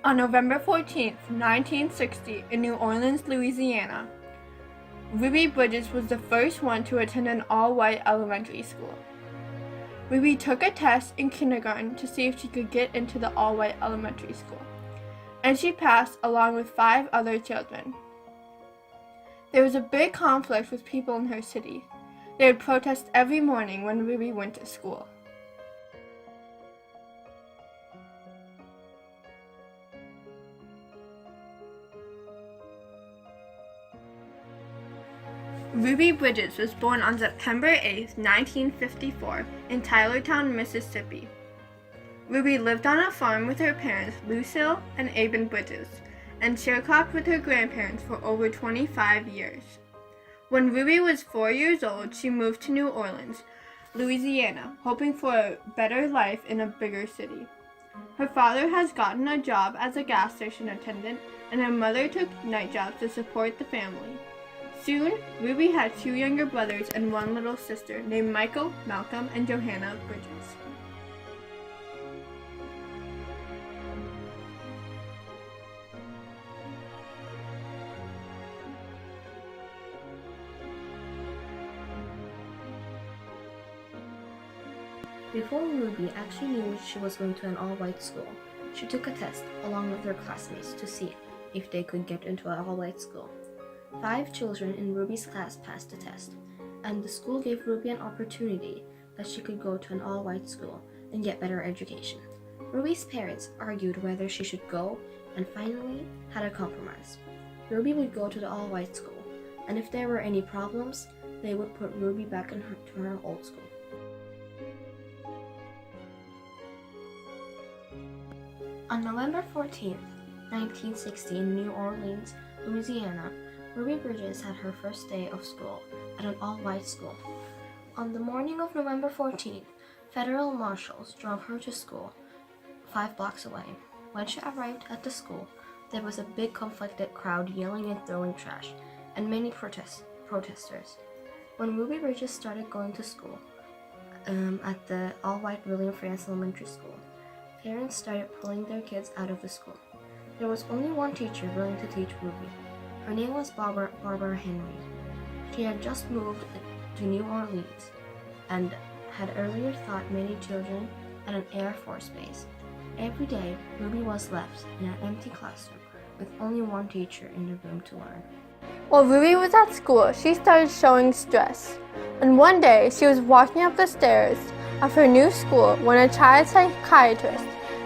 On November 14, 1960, in New Orleans, Louisiana, Ruby Bridges was the first one to attend an all-white elementary school. Ruby took a test in kindergarten to see if she could get into the all-white elementary school, and she passed along with 5 other children. There was a big conflict with people in her city. They would protest every morning when Ruby went to school. Ruby Bridges was born on September 8, 1954, in Tylertown, Mississippi. Ruby lived on a farm with her parents, Lucille and Aben Bridges, and sharecropped with her grandparents for over 25 years. When Ruby was 4 years old, she moved to New Orleans, Louisiana, hoping for a better life in a bigger city. Her father has gotten a job as a gas station attendant, and her mother took night jobs to support the family. Soon, Ruby had 2 younger brothers and 1 little sister named Michael, Malcolm, and Johanna Bridges. Before Ruby actually knew she was going to an all-white school, she took a test along with her classmates to see if they could get into an all-white school. 5 children in Ruby's class passed the test, and the school gave Ruby an opportunity that she could go to an all-white school and get better education. Ruby's parents argued whether she should go and finally had a compromise. Ruby would go to the all-white school, and if there were any problems, they would put Ruby back to her old school. On November 14, 1960, in New Orleans, Louisiana, Ruby Bridges had her first day of school at an all-white school. On the morning of November 14, federal marshals drove her to school 5 blocks away. When she arrived at the school, there was a big conflicted crowd yelling and throwing trash, and many protesters. When Ruby Bridges started going to school at the all-white William France Elementary School, parents started pulling their kids out of the school. There was only one teacher willing to teach Ruby. Her name was Barbara Henry. She had just moved to New Orleans and had earlier taught many children at an Air Force base. Every day, Ruby was left in an empty classroom with only one teacher in the room to learn. While Ruby was at school, she started showing stress. And one day, she was walking up the stairs of her new school when a child psychiatrist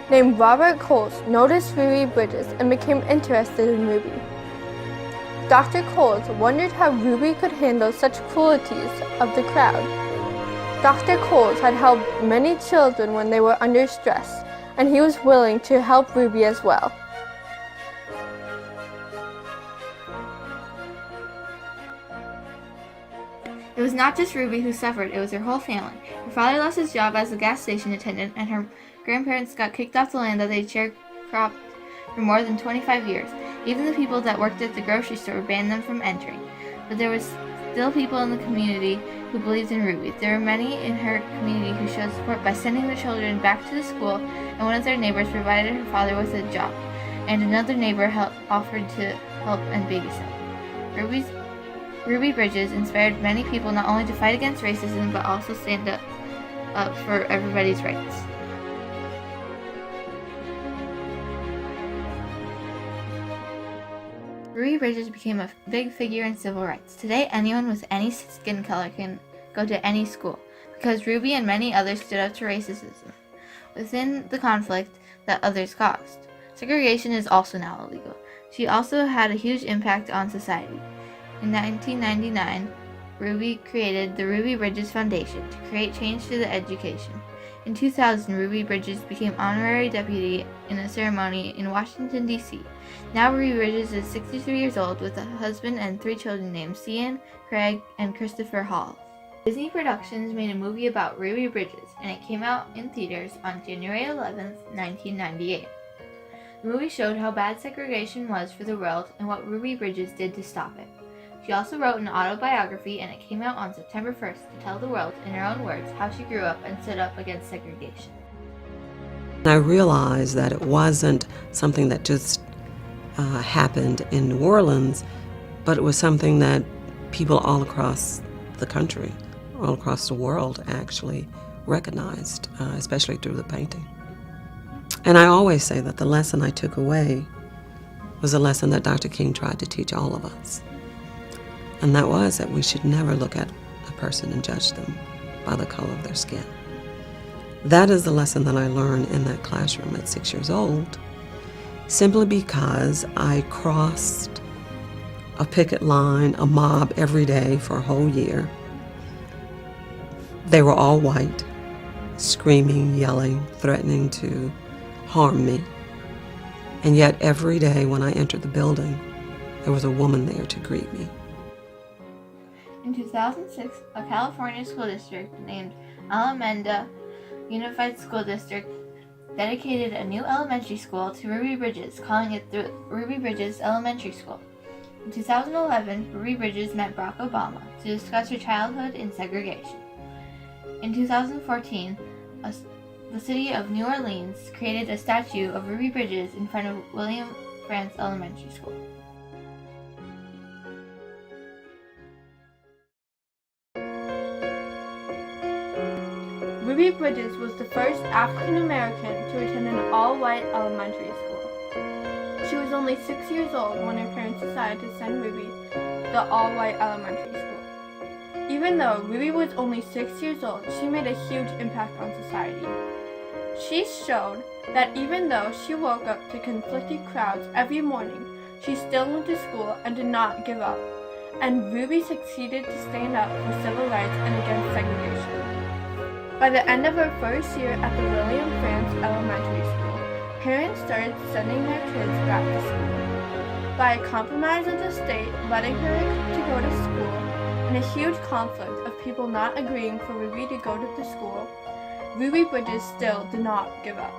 named Robert Coles noticed Ruby Bridges and became interested in Ruby. Dr. Coles wondered how Ruby could handle such cruelties of the crowd. Dr. Coles had helped many children when they were under stress, and he was willing to help Ruby as well. It was not just Ruby who suffered, it was her whole family. Her father lost his job as a gas station attendant, and her grandparents got kicked off the land that they sharecropped for more than 25 years. Even the people that worked at the grocery store banned them from entering. But there was still people in the community who believed in Ruby. There were many in her community who showed support by sending their children back to the school, and one of their neighbors provided her father with a job, and another neighbor offered to help and babysit. Ruby Bridges inspired many people not only to fight against racism, but also stand up for everybody's rights. Ruby Bridges became a big figure in civil rights. Today, anyone with any skin color can go to any school, because Ruby and many others stood up to racism within the conflict that others caused. Segregation is also now illegal. She also had a huge impact on society. In 1999, Ruby created the Ruby Bridges Foundation to create change to the education. In 2000, Ruby Bridges became honorary deputy in a ceremony in Washington, D.C. Now Ruby Bridges is 63 years old with a husband and 3 children named Cian, Craig, and Christopher Hall. Disney Productions made a movie about Ruby Bridges, and it came out in theaters on January 11, 1998. The movie showed how bad segregation was for the world and what Ruby Bridges did to stop it. She also wrote an autobiography, and it came out on September 1st to tell the world, in her own words, how she grew up and stood up against segregation. I realized that it wasn't something that just happened in New Orleans, but it was something that people all across the country, all across the world actually recognized, especially through the painting. And I always say that the lesson I took away was a lesson that Dr. King tried to teach all of us. And that was that we should never look at a person and judge them by the color of their skin. That is the lesson that I learned in that classroom at 6 years old, simply because I crossed a picket line, a mob every day for a whole year. They were all white, screaming, yelling, threatening to harm me. And yet every day when I entered the building, there was a woman there to greet me. In 2006, a California school district named Alameda Unified School District dedicated a new elementary school to Ruby Bridges, calling it the Ruby Bridges Elementary School. In 2011, Ruby Bridges met Barack Obama to discuss her childhood in segregation. In 2014, the city of New Orleans created a statue of Ruby Bridges in front of William Frantz Elementary School. Ruby Bridges was the first African American to attend an all-white elementary school. She was only 6 years old when her parents decided to send Ruby to the all-white elementary school. Even though Ruby was only 6 years old, she made a huge impact on society. She showed that even though she woke up to conflicted crowds every morning, she still went to school and did not give up. And Ruby succeeded to stand up for civil rights and against segregation. By the end of her first year at the William Frantz Elementary School, parents started sending their kids back to school. By a compromise of the state letting her to go to school, and a huge conflict of people not agreeing for Ruby to go to the school, Ruby Bridges still did not give up.